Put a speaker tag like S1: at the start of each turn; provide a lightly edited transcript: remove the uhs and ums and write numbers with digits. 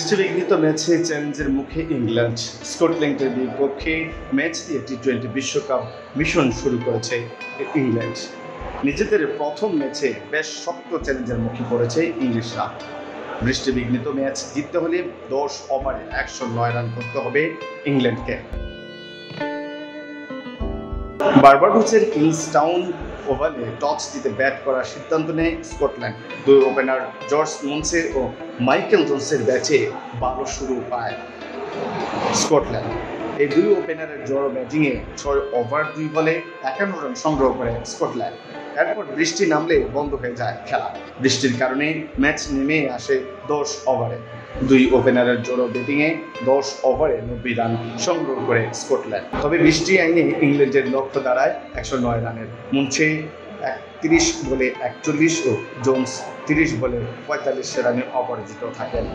S1: বৃষ্টিবিঘ্নিত ম্যাচে চ্যালেঞ্জের মুখে ইংল্যান্ড। স্কটল্যান্ডের বিপক্ষে ম্যাচ দিয়ে টি-20 বিশ্বকাপ মিশন শুরু করেছে ইংল্যান্ড। নিজেদের প্রথম ম্যাচে বেশ শক্ত চ্যালেঞ্জের মুখে পড়েছে ইংলিশরা। বৃষ্টিবিঘ্নিত ম্যাচ জিততে হলে 10 ওভারে 109 রান করতে হবে ইংল্যান্ডকে। বার্বাডোসের কিংস্টাউন ওভালে টস জিতে ব্যাট করার সিদ্ধান্ত নেয় স্কটল্যান্ড। দুই ওপেনার জর্জ মুনসে ও মাইকেল জোন্সের ব্যাচে ভালো শুরু পায় স্কটল্যান্ড। এই দুই ওপেনারের জড়ো ব্যাটিংয়ে 6 ওভার 2 বলে 51 রান সংগ্রহ করে স্কটল্যান্ড। এরপর বৃষ্টি নামলে বন্ধ হয়ে যায় খেলা। বৃষ্টির কারণে ম্যাচ নেমে আসে 10 ওভারে। দুই ওপেনারের জোড়ো ব্যাটিংয়ে 10 ওভারে 90 রান সংগ্রহ করে স্কটল্যান্ড। তবে বৃষ্টি আইনে ইংল্যান্ডের লক্ষ্য দাঁড়ায় 109 রানের। মুনসে 30 বলে 41 ও জোন্স 30 বলে 45 রানে অপরাজিত থাকেন।